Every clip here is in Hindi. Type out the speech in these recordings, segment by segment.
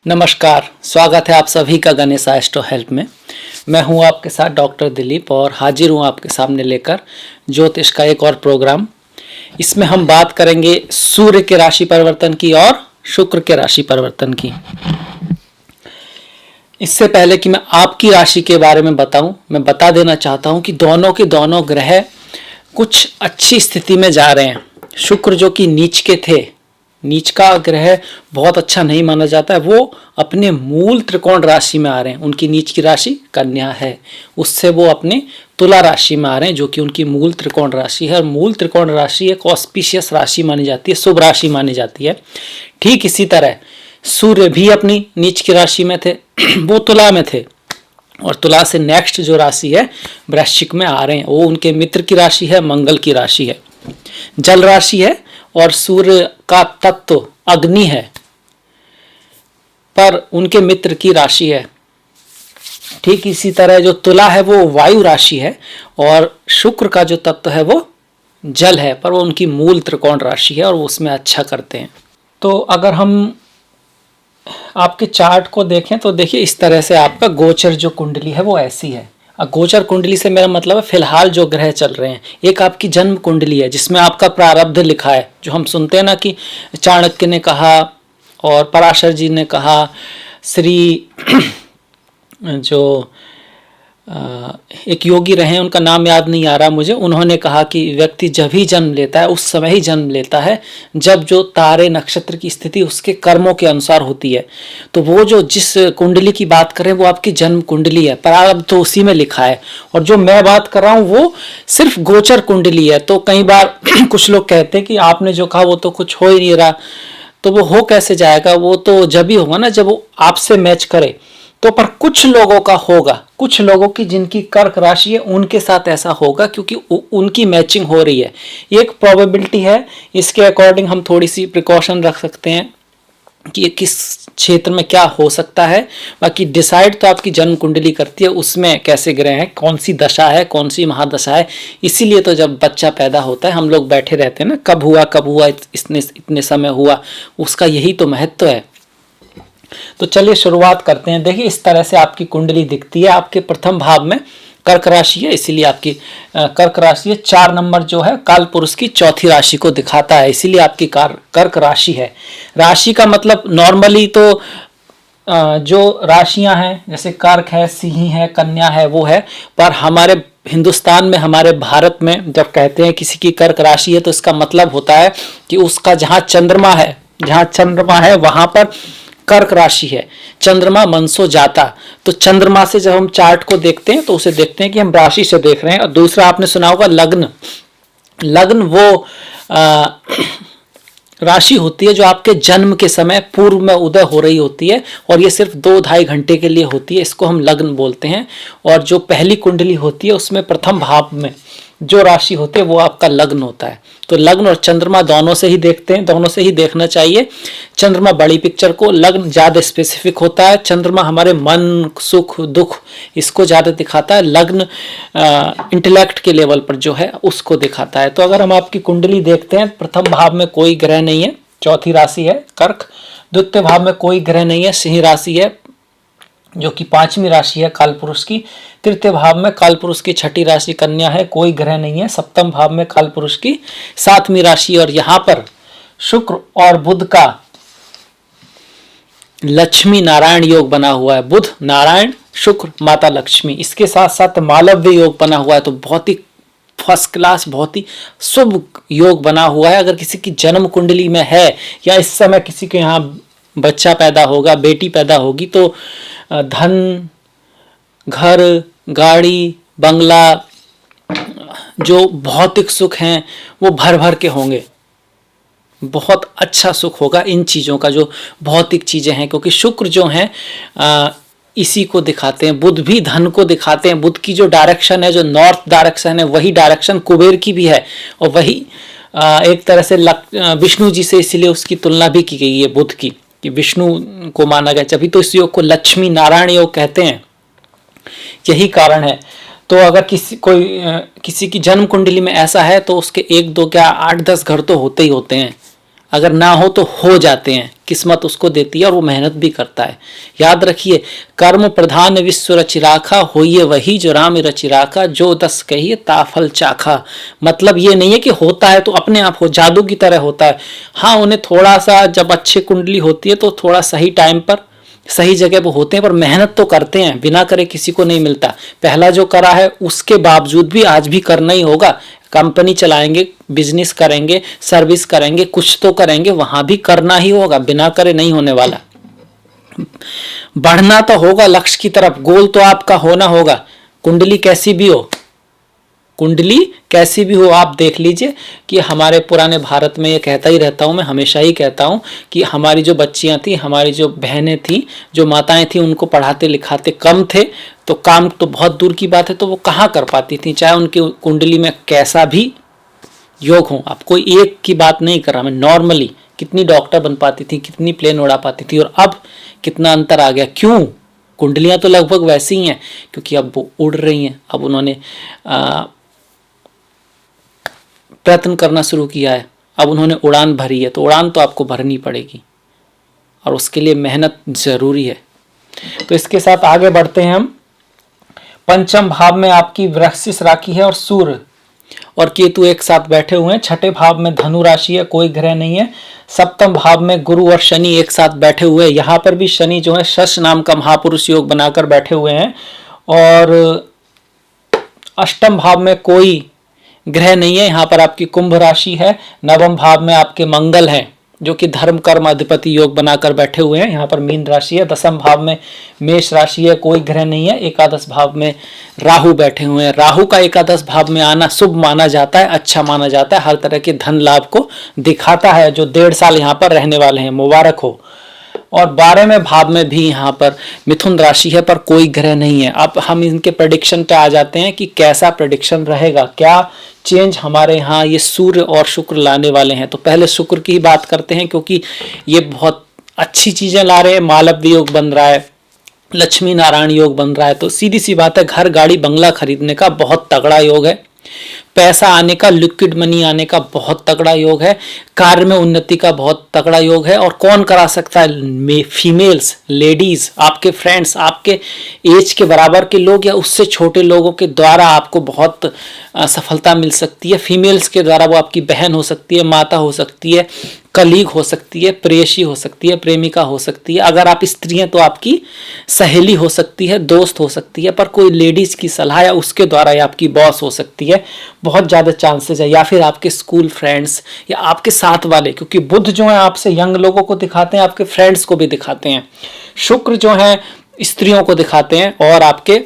नमस्कार, स्वागत है आप सभी का गणेश एस्ट्रो हेल्प में। मैं हूं आपके साथ डॉक्टर दिलीप और हाजिर हूं आपके सामने लेकर ज्योतिष का एक और प्रोग्राम। इसमें हम बात करेंगे सूर्य के राशि परिवर्तन की और शुक्र के राशि परिवर्तन की। इससे पहले कि मैं आपकी राशि के बारे में बताऊं, मैं बता देना चाहता हूं कि दोनों के दोनों ग्रह कुछ अच्छी स्थिति में जा रहे हैं। शुक्र जो कि नीच के थे, नीच का ग्रह बहुत अच्छा नहीं माना जाता है, वो अपने मूल त्रिकोण राशि में आ रहे हैं। उनकी नीच की राशि कन्या है, उससे वो अपने तुला राशि में आ रहे हैं जो कि उनकी मूल त्रिकोण राशि है। और मूल त्रिकोण राशि एक ऑस्पिशियस राशि मानी जाती है, शुभ राशि मानी जाती है। ठीक इसी तरह सूर्य भी अपनी नीच की राशि में थे वो तुला में थे, और तुला से नेक्स्ट जो राशि है वृश्चिक में आ रहे हैं। वो उनके मित्र की राशि है, मंगल की राशि है, जल राशि है और सूर्य का तत्व अग्नि है, पर उनके मित्र की राशि है। ठीक इसी तरह जो तुला है वो वायु राशि है और शुक्र का जो तत्व है वो जल है, पर वो उनकी मूल त्रिकोण राशि है और वो उसमें अच्छा करते हैं। तो अगर हम आपके चार्ट को देखें तो देखिए इस तरह से आपका गोचर जो कुंडली है वो ऐसी है। गोचर कुंडली से मेरा मतलब है फिलहाल जो ग्रह चल रहे हैं। एक आपकी जन्म कुंडली है जिसमें आपका प्रारब्ध लिखा है, जो हम सुनते हैं ना कि चाणक्य ने कहा और पराशर जी ने कहा, श्री जो एक योगी रहे, उनका नाम याद नहीं आ रहा मुझे, उन्होंने कहा कि व्यक्ति जब ही जन्म लेता है उस समय ही जन्म लेता है जब जो तारे नक्षत्र की स्थिति उसके कर्मों के अनुसार होती है। तो वो जो जिस कुंडली की बात करें वो आपकी जन्म कुंडली है, प्रारब्ध तो उसी में लिखा है। और जो मैं बात कर रहा हूँ वो सिर्फ गोचर कुंडली है। तो कई बार कुछ लोग कहते हैं कि आपने जो कहा वो तो कुछ हो ही नहीं रहा, तो वो हो कैसे जाएगा? वो तो जब ही होगा ना जब वो आपसे मैच करे। तो पर कुछ लोगों का होगा, कुछ लोगों की जिनकी कर्क राशि है उनके साथ ऐसा होगा क्योंकि उनकी मैचिंग हो रही है। एक प्रोबेबिलिटी है, इसके अकॉर्डिंग हम थोड़ी सी प्रिकॉशन रख सकते हैं कि किस क्षेत्र में क्या हो सकता है। बाकी डिसाइड तो आपकी जन्म कुंडली करती है, उसमें कैसे ग्रह हैं, कौन सी दशा है, कौन सी महादशा है। इसीलिए तो जब बच्चा पैदा होता है हम लोग बैठे रहते हैं ना, कब हुआ कब हुआ, इतने समय हुआ, उसका यही तो महत्व है। तो चलिए शुरुआत करते हैं। देखिए इस तरह से आपकी कुंडली दिखती है। आपके प्रथम भाव में कर्क राशि है, इसीलिए आपकी कर्क राशि है। 4 नंबर जो है काल पुरुष की चौथी राशि को दिखाता है, इसीलिए आपकी कर्क राशि है। राशि का मतलब नॉर्मली तो जो राशियां हैं जैसे कर्क है, सिंह है, कन्या है, वो है। पर हमारे हिंदुस्तान में, हमारे भारत में जब कहते हैं किसी की कर्क राशि है तो इसका मतलब होता है कि उसका जहां चंद्रमा है वहां पर कर्क राशि है। चंद्रमा मनसो जाता, तो चंद्रमा से जब हम चार्ट को देखते हैं तो उसे देखते हैं कि हम राशि से देख रहे हैं। और दूसरा आपने सुना होगा लग्न। लग्न वो राशि होती है जो आपके जन्म के समय पूर्व में उदय हो रही होती है, और ये सिर्फ 2-2.5 घंटे के लिए होती है, इसको हम लग्न बोलते हैं। और जो पहली कुंडली होती है उसमें प्रथम भाव में जो राशि होती है वो आपका लग्न होता है। तो लग्न और चंद्रमा दोनों से ही देखते हैं, दोनों से ही देखना चाहिए। चंद्रमा बड़ी पिक्चर को, लग्न ज़्यादा स्पेसिफिक होता है। चंद्रमा हमारे मन, सुख, दुख, इसको ज़्यादा दिखाता है। लग्न इंटेलेक्ट के लेवल पर जो है उसको दिखाता है। तो अगर हम आपकी कुंडली देखते हैं, प्रथम भाव में कोई ग्रह नहीं है, चौथी राशि है कर्क। द्वितीय भाव में कोई ग्रह नहीं है, सिंह राशि है जो कि 5वीं राशि है कालपुरुष की। तृतीय भाव में कालपुरुष की 6ठी राशि कन्या है, कोई ग्रह नहीं है। सप्तम भाव में कालपुरुष की 7वीं राशि, और यहां पर शुक्र और बुध का लक्ष्मी नारायण योग बना हुआ है। बुध नारायण, शुक्र माता लक्ष्मी, इसके साथ साथ मालव्य योग बना हुआ है। तो बहुत ही फर्स्ट क्लास, बहुत ही शुभ योग बना हुआ है। अगर किसी की जन्म कुंडली में है या इस समय किसी के यहाँ बच्चा पैदा होगा, बेटी पैदा होगी, तो धन, घर, गाड़ी, बंगला, जो भौतिक सुख हैं वो भर भर के होंगे। बहुत अच्छा सुख होगा इन चीज़ों का, जो भौतिक चीज़ें हैं, क्योंकि शुक्र जो हैं इसी को दिखाते हैं। बुध भी धन को दिखाते हैं। बुध की जो डायरेक्शन है, जो नॉर्थ डायरेक्शन है, वही डायरेक्शन कुबेर की भी है, और वही एक तरह से विष्णु जी से इसलिए उसकी तुलना भी की गई है बुध की, कि विष्णु को माना गया, तभी तो इस योग को लक्ष्मी नारायण योग कहते हैं। यही कारण है। तो अगर किसी की जन्म कुंडली में ऐसा है तो उसके 1-2 क्या 8-10 घर तो होते ही होते हैं। अगर ना हो तो हो जाते हैं, किस्मत उसको देती है और वो मेहनत भी करता है। याद रखिए, कर्म प्रधान विश्व रचिराखा, होइए वही जो राम रचिराखा, जो दस कहिए ताफल चाखा। मतलब ये नहीं है कि होता है तो अपने आप हो, जादू की तरह होता है। हाँ, उन्हें थोड़ा सा जब अच्छी कुंडली होती है तो थोड़ा सही टाइम पर सही जगह पर होते हैं, पर मेहनत तो करते हैं, बिना करे किसी को नहीं मिलता। पहला जो करा है उसके बावजूद भी आज भी करना ही होगा। कंपनी चलाएंगे, बिजनेस करेंगे, सर्विस करेंगे, कुछ तो करेंगे, वहां भी करना ही होगा, बिना करे नहीं होने वाला। बढ़ना तो होगा लक्ष्य की तरफ, गोल तो आपका होना होगा। कुंडली कैसी भी हो, कुंडली कैसी भी हो, आप देख लीजिए कि हमारे पुराने भारत में, ये कहता ही रहता हूँ मैं, हमेशा ही कहता हूँ कि हमारी जो बच्चियां थी, हमारी जो बहनें थी, जो माताएं थी, उनको पढ़ाते लिखाते कम थे, तो काम तो बहुत दूर की बात है, तो वो कहाँ कर पाती थी, चाहे उनकी कुंडली में कैसा भी योग हो। आप कोई एक की बात नहीं कर रहा मैं, नॉर्मली कितनी डॉक्टर बन पाती थी, कितनी प्लेन उड़ा पाती थी, और अब कितना अंतर आ गया। क्यों? कुंडलियां तो लगभग वैसी ही हैं, क्योंकि अब वो उड़ रही हैं। अब उन्होंने प्रयत्न करना शुरू किया है, अब उन्होंने उड़ान भरी है, तो उड़ान तो आपको भरनी पड़ेगी और उसके लिए मेहनत जरूरी है। तो इसके साथ आगे बढ़ते हैं हम। पंचम भाव में आपकी वृश्चिक राशि है और सूर्य और केतु एक साथ बैठे हुए हैं। छठे भाव में धनु राशि है, कोई ग्रह नहीं है। सप्तम भाव में गुरु और शनि एक साथ बैठे हुए हैं। यहाँ पर भी शनि जो है शश नाम का महापुरुष योग बनाकर बैठे हुए हैं। और अष्टम भाव में कोई ग्रह नहीं है, यहाँ पर आपकी कुंभ राशि है। नवम भाव में आपके मंगल हैं, जो कि धर्म कर्म अधिपति योग बनाकर बैठे हुए हैं। यहाँ पर मीन राशि है। दसम भाव में मेष राशि है, कोई ग्रह नहीं है। एकादश भाव में राहु बैठे हुए हैं। राहु का एकादश भाव में आना शुभ माना जाता है, अच्छा माना जाता है, हर तरह के धन लाभ को दिखाता है। जो 1.5 साल यहाँ पर रहने वाले हैं, मुबारक हो। और 12वें भाव में भी यहाँ पर मिथुन राशि है, पर कोई ग्रह नहीं है। अब हम इनके प्रेडिक्शन पे आ जाते हैं कि कैसा प्रेडिक्शन रहेगा, क्या चेंज हमारे यहाँ ये सूर्य और शुक्र लाने वाले हैं। तो पहले शुक्र की ही बात करते हैं, क्योंकि ये बहुत अच्छी चीजें ला रहे हैं। मालव्य योग बन रहा है, लक्ष्मी नारायण योग बन रहा है, तो सीधी सी बात है, घर गाड़ी बंगला खरीदने का बहुत तगड़ा योग है। पैसा आने का, लिक्विड मनी आने का बहुत तगड़ा योग है। कार्य में उन्नति का बहुत तगड़ा योग है। और कौन करा सकता है? फीमेल्स, लेडीज, आपके फ्रेंड्स, आपके एज के बराबर के लोग या उससे छोटे लोगों के द्वारा आपको बहुत सफलता मिल सकती है। फीमेल्स के द्वारा वो आपकी बहन हो सकती है, माता हो सकती है, कलीग हो सकती है, प्रेयसी हो सकती है, प्रेमिका हो सकती है। अगर आप स्त्री हैं तो आपकी सहेली हो सकती है, दोस्त हो सकती है, पर कोई लेडीज की सलाह या उसके द्वारा या आपकी बॉस हो सकती है। बहुत ज़्यादा चांसेस है। या फिर आपके स्कूल फ्रेंड्स या आपके साथ वाले, क्योंकि बुध जो है आपसे यंग लोगों को दिखाते हैं, आपके फ्रेंड्स को भी दिखाते हैं। शुक्र जो है स्त्रियों को दिखाते हैं और आपके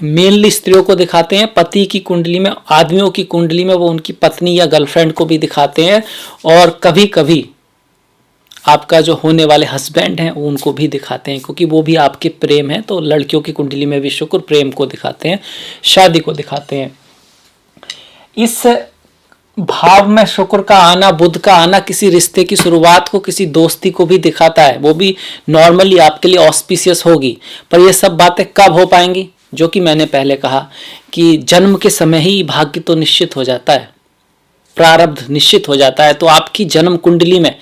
मेनली स्त्रियों को दिखाते हैं। पति की कुंडली में, आदमियों की कुंडली में वो उनकी पत्नी या गर्लफ्रेंड को भी दिखाते हैं। और कभी कभी आपका जो होने वाले हस्बैंड हैं उनको भी दिखाते हैं, क्योंकि वो भी आपके प्रेम है। तो लड़कियों की कुंडली में भी शुक्र प्रेम को दिखाते हैं, शादी को दिखाते हैं। इस भाव में शुक्र का आना, बुध का आना किसी रिश्ते की शुरुआत को, किसी दोस्ती को भी दिखाता है। वो भी नॉर्मली आपके लिए ऑस्पिशियस होगी। पर ये सब बातें कब हो पाएंगी? जो कि मैंने पहले कहा कि जन्म के समय ही भाग्य तो निश्चित हो जाता है, प्रारब्ध निश्चित हो जाता है। तो आपकी जन्म कुंडली में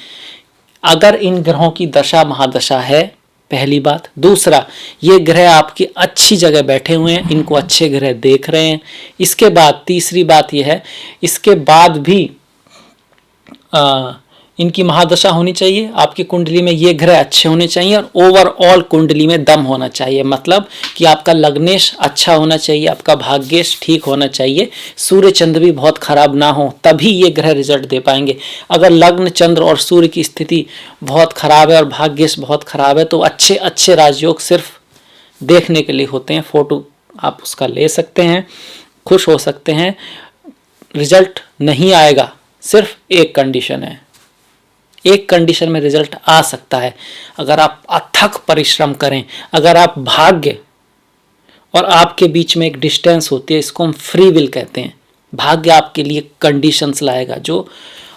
अगर इन ग्रहों की दशा महादशा है, पहली बात। दूसरा, ये ग्रह आपकी अच्छी जगह बैठे हुए हैं, इनको अच्छे ग्रह देख रहे हैं। इसके बाद तीसरी बात यह है, इसके बाद भी इनकी महादशा होनी चाहिए। आपकी कुंडली में ये ग्रह अच्छे होने चाहिए और ओवरऑल कुंडली में दम होना चाहिए। मतलब कि आपका लग्नेश अच्छा होना चाहिए, आपका भाग्येश ठीक होना चाहिए, सूर्य चंद्र भी बहुत खराब ना हो, तभी ये ग्रह रिजल्ट दे पाएंगे। अगर लग्न, चंद्र और सूर्य की स्थिति बहुत खराब है और भाग्येश बहुत खराब है, तो अच्छे अच्छे राजयोग सिर्फ देखने के लिए होते हैं। फोटो आप उसका ले सकते हैं, खुश हो सकते हैं, रिजल्ट नहीं आएगा। सिर्फ एक कंडीशन है, एक कंडीशन में रिजल्ट आ सकता है, अगर आप अथक परिश्रम करें, अगर आप भाग्य और आपके बीच में एक डिस्टेंस होती है, इसको हम फ्री विल कहते हैं। भाग्य आपके लिए कंडीशंस लाएगा जो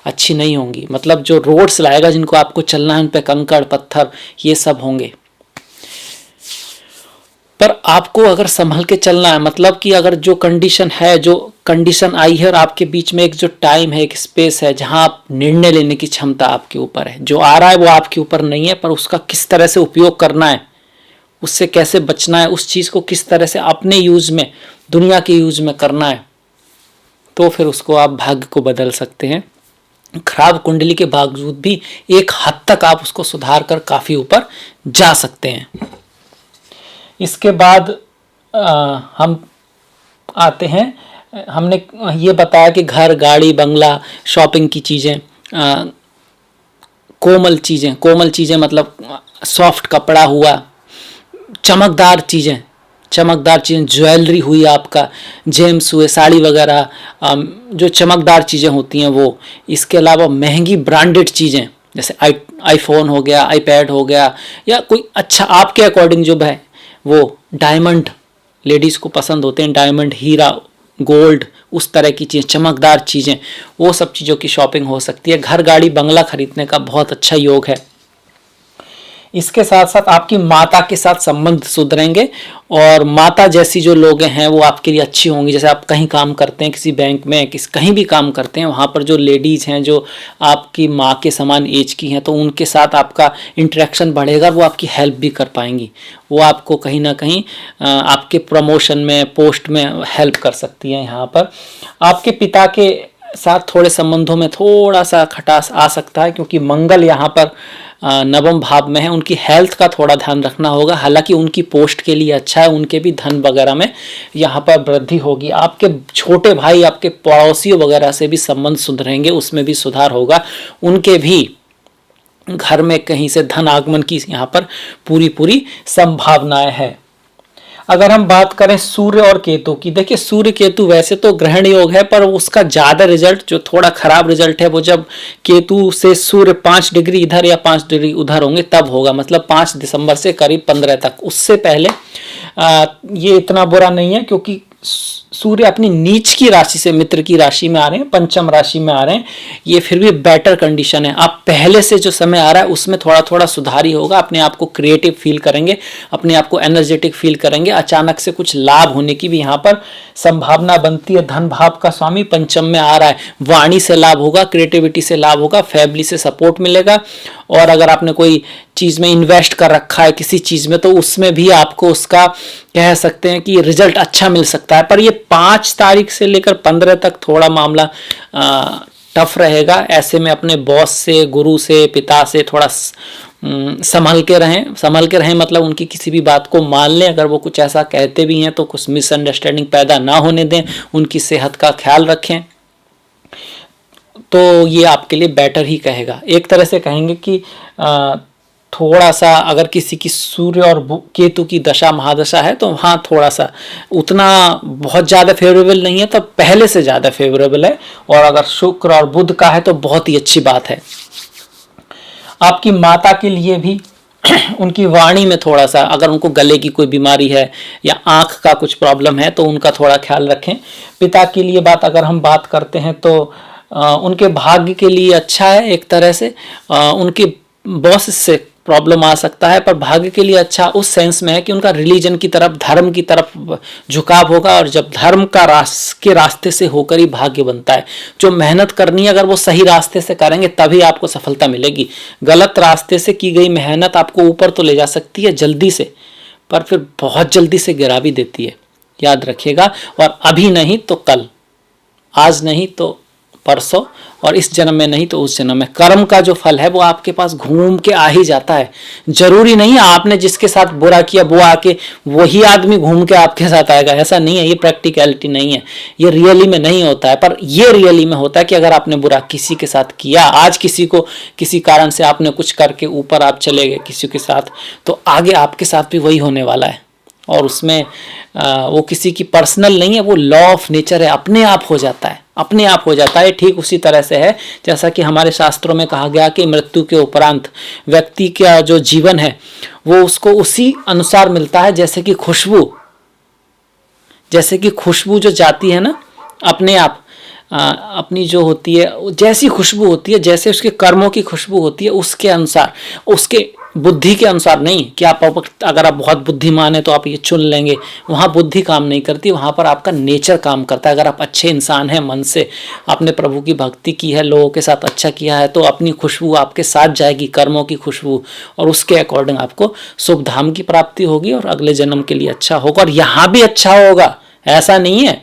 अच्छी नहीं होंगी, मतलब जो रोड्स लाएगा जिनको आपको चलना है, उन पे कंकड़ पत्थर ये सब होंगे। पर आपको अगर संभल के चलना है, मतलब कि अगर जो कंडीशन है, जो कंडीशन आई है और आपके बीच में एक जो टाइम है, एक स्पेस है जहां आप निर्णय लेने की क्षमता आपके ऊपर है, जो आ रहा है वो आपके ऊपर नहीं है, पर उसका किस तरह से उपयोग करना है, उससे कैसे बचना है, उस चीज को किस तरह से अपने यूज में, दुनिया के यूज में करना है, तो फिर उसको आप भाग्य को बदल सकते हैं। खराब कुंडली के बावजूद भी एक हद तक आप उसको सुधार कर काफी ऊपर जा सकते हैं। इसके बाद हम आते हैं, हमने ये बताया कि घर, गाड़ी, बंगला, शॉपिंग की चीज़ें, कोमल चीज़ें मतलब सॉफ्ट कपड़ा हुआ, चमकदार चीज़ें, ज्वेलरी हुई, आपका जेम्स हुए, साड़ी वगैरह, जो चमकदार चीज़ें होती हैं वो। इसके अलावा महंगी ब्रांडेड चीज़ें जैसे आईफोन हो गया, आईपैड हो गया, या कोई अच्छा आपके अकॉर्डिंग जो है वो, डायमंड लेडीज़ को पसंद होते हैं, डायमंड, हीरा, गोल्ड, उस तरह की चीज़, चमकदार चीज़ें, वो सब चीज़ों की शॉपिंग हो सकती है। घर, गाड़ी, बंगला खरीदने का बहुत अच्छा योग है। इसके साथ साथ आपकी माता के साथ संबंध सुधरेंगे, और माता जैसी जो लोग हैं वो आपके लिए अच्छी होंगी। जैसे आप कहीं काम करते हैं, किसी बैंक में, कहीं भी काम करते हैं, वहाँ पर जो लेडीज़ हैं जो आपकी माँ के समान एज की हैं, तो उनके साथ आपका इंटरेक्शन बढ़ेगा, वो आपकी हेल्प भी कर पाएंगी, वो आपको कहीं ना कहीं आपके प्रमोशन में, पोस्ट में हेल्प कर सकती हैं। यहाँ पर आपके पिता के साथ थोड़े संबंधों में थोड़ा सा खटास आ सकता है, क्योंकि मंगल यहाँ पर नवम भाव में है, उनकी हेल्थ का थोड़ा ध्यान रखना होगा। हालांकि उनकी पोस्ट के लिए अच्छा है, उनके भी धन वगैरह में यहाँ पर वृद्धि होगी। आपके छोटे भाई, आपके पड़ोसियों वगैरह से भी संबंध सुधरेंगे, उसमें भी सुधार होगा। उनके भी घर में कहीं से धन आगमन की यहाँ पर पूरी संभावनाएं है। अगर हम बात करें सूर्य और केतु की, देखिए सूर्य केतु वैसे तो ग्रहण योग है, पर उसका ज़्यादा रिजल्ट, जो थोड़ा खराब रिजल्ट है, वो जब केतु से सूर्य 5 डिग्री इधर या 5 डिग्री उधर होंगे तब होगा, मतलब 5 दिसंबर से करीब 15 तक। उससे पहले ये इतना बुरा नहीं है, क्योंकि सूर्य अपनी नीच की राशि से मित्र की राशि में आ रहे हैं, पंचम राशि में आ रहे हैं, ये फिर भी बेटर कंडीशन है। आप पहले से जो समय आ रहा है उसमें थोड़ा थोड़ा सुधार ही होगा, अपने आप को क्रिएटिव फील करेंगे, अपने आप को एनर्जेटिक फील करेंगे, अचानक से कुछ लाभ होने की भी यहाँ पर संभावना बनती है। धन भाव का स्वामी पंचम में आ रहा है, वाणी से लाभ होगा, क्रिएटिविटी से लाभ होगा, फैमिली से सपोर्ट मिलेगा, और अगर आपने कोई चीज़ में इन्वेस्ट कर रखा है किसी चीज़ में, तो उसमें भी आपको उसका कह सकते हैं कि रिजल्ट अच्छा मिल सकता है। पर ये 5 तारीख से लेकर 15 तक थोड़ा मामला टफ रहेगा। ऐसे में अपने बॉस से, गुरु से, पिता से थोड़ा संभल के रहें, मतलब उनकी किसी भी बात को मान लें। अगर वो कुछ ऐसा कहते भी हैं तो कुछ मिसअंडरस्टैंडिंग पैदा ना होने दें, उनकी सेहत का ख्याल रखें, तो ये आपके लिए बेटर ही कहेगा। एक तरह से कहेंगे कि थोड़ा सा अगर किसी की सूर्य और केतु की दशा महादशा है तो हाँ, थोड़ा सा उतना बहुत ज़्यादा फेवरेबल नहीं है, तो पहले से ज़्यादा फेवरेबल है। और अगर शुक्र और बुध का है तो बहुत ही अच्छी बात है। आपकी माता के लिए भी उनकी वाणी में थोड़ा सा, अगर उनको गले की कोई बीमारी है या आँख का कुछ प्रॉब्लम है तो उनका थोड़ा ख्याल रखें। पिता के लिए अगर हम बात करते हैं तो उनके भाग्य के लिए अच्छा है। एक तरह से उनके बॉस से प्रॉब्लम आ सकता है, पर भाग्य के लिए अच्छा उस सेंस में है कि उनका रिलीजन की तरफ, धर्म की तरफ झुकाव होगा, और जब धर्म का के रास्ते से होकर ही भाग्य बनता है। जो मेहनत करनी है अगर वो सही रास्ते से करेंगे तभी आपको सफलता मिलेगी। गलत रास्ते से की गई मेहनत आपको ऊपर तो ले जा सकती है जल्दी से, पर फिर बहुत जल्दी से गिरा भी देती है, याद रखिएगा। और अभी नहीं तो कल, आज नहीं तो परसों, और इस जन्म में नहीं तो उस जन्म में कर्म का जो फल है वो आपके पास घूम के आ ही जाता है। जरूरी नहीं है आपने जिसके साथ बुरा किया वो आके वही आदमी घूम के आपके साथ आएगा, ऐसा नहीं है। ये प्रैक्टिकलिटी नहीं है, ये रियली में नहीं होता है। पर ये रियली में होता है कि अगर आपने बुरा किसी के साथ किया, आज किसी को किसी कारण से आपने कुछ करके ऊपर आप चले गए किसी के साथ, तो आगे आपके साथ भी वही होने वाला है। और उसमें वो किसी की पर्सनल नहीं है, वो लॉ ऑफ नेचर है, अपने आप हो जाता है, अपने आप हो जाता है। ठीक उसी तरह से है जैसा कि हमारे शास्त्रों में कहा गया कि मृत्यु के उपरांत व्यक्ति का जो जीवन है वो उसको उसी अनुसार मिलता है जैसे कि खुशबू जो जाती है ना अपने आप, अपनी जो होती है जैसी खुशबू होती है, जैसे उसके कर्मों की खुशबू होती है उसके अनुसार, उसके बुद्धि के अनुसार नहीं कि आप अगर आप बहुत बुद्धिमान है तो आप ये चुन लेंगे, वहाँ बुद्धि काम नहीं करती, वहाँ पर आपका नेचर काम करता है। अगर आप अच्छे इंसान हैं, मन से आपने प्रभु की भक्ति की है, लोगों के साथ अच्छा किया है, तो अपनी खुशबू आपके साथ जाएगी, कर्मों की खुशबू, और उसके अकॉर्डिंग आपको शुभ धाम की प्राप्ति होगी और अगले जन्म के लिए अच्छा होगा और यहाँ भी अच्छा होगा। ऐसा नहीं है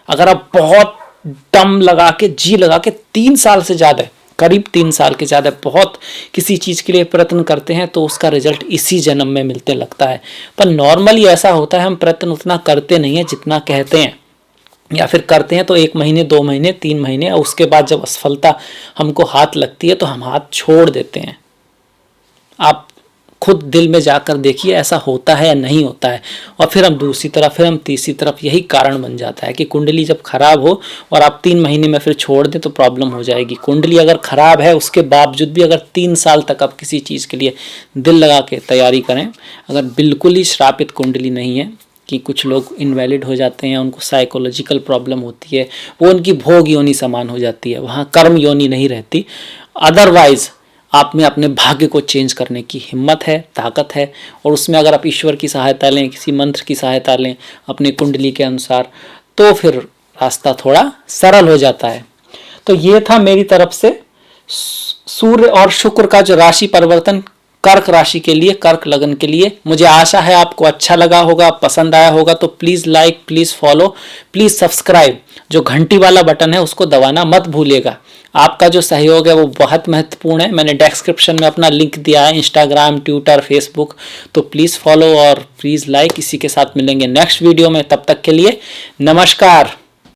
अगर आप बहुत दम लगा के, जी लगा के 3 साल से ज़्यादा, करीब 3 साल के ज़्यादा बहुत किसी चीज़ के लिए प्रयत्न करते हैं तो उसका रिजल्ट इसी जन्म में मिलते लगता है। पर नॉर्मली ऐसा होता है हम प्रयत्न उतना करते नहीं हैं जितना कहते हैं, या फिर करते हैं तो 1 महीने 2 महीने 3 महीने, और उसके बाद जब असफलता हमको हाथ लगती है तो हम हाथ छोड़ देते हैं। आप खुद दिल में जाकर देखिए ऐसा होता है या नहीं होता है, और फिर हम दूसरी तरफ, फिर हम तीसरी तरफ, यही कारण बन जाता है कि कुंडली जब खराब हो और आप 3 महीने में फिर छोड़ दें तो प्रॉब्लम हो जाएगी। कुंडली अगर खराब है उसके बावजूद भी अगर 3 साल तक आप किसी चीज़ के लिए दिल लगा के तैयारी करें, अगर बिल्कुल ही श्रापित कुंडली नहीं है कि कुछ लोग इनवैलिड हो जाते हैं, उनको साइकोलॉजिकल प्रॉब्लम होती है, वो उनकी भोग योनि समान हो जाती है, वहाँ कर्म योनि नहीं रहती। अदरवाइज आप में अपने भाग्य को चेंज करने की हिम्मत है, ताकत है, और उसमें अगर आप ईश्वर की सहायता लें, किसी मंत्र की सहायता लें अपनी कुंडली के अनुसार, तो फिर रास्ता थोड़ा सरल हो जाता है। तो ये था मेरी तरफ से सूर्य और शुक्र का जो राशि परिवर्तन कर्क राशि के लिए, कर्क लगन के लिए। मुझे आशा है आपको अच्छा लगा होगा, पसंद आया होगा। तो please like, please follow, please subscribe, जो घंटी वाला बटन है उसको दबाना मत भूलिएगा। आपका जो सहयोग है वो बहुत महत्वपूर्ण है। मैंने डिस्क्रिप्शन में अपना लिंक दिया है, इंस्टाग्राम, ट्विटर, फेसबुक, तो प्लीज़ फॉलो और प्लीज़ लाइक। इसी के साथ मिलेंगे नेक्स्ट वीडियो में, तब तक के लिए नमस्कार।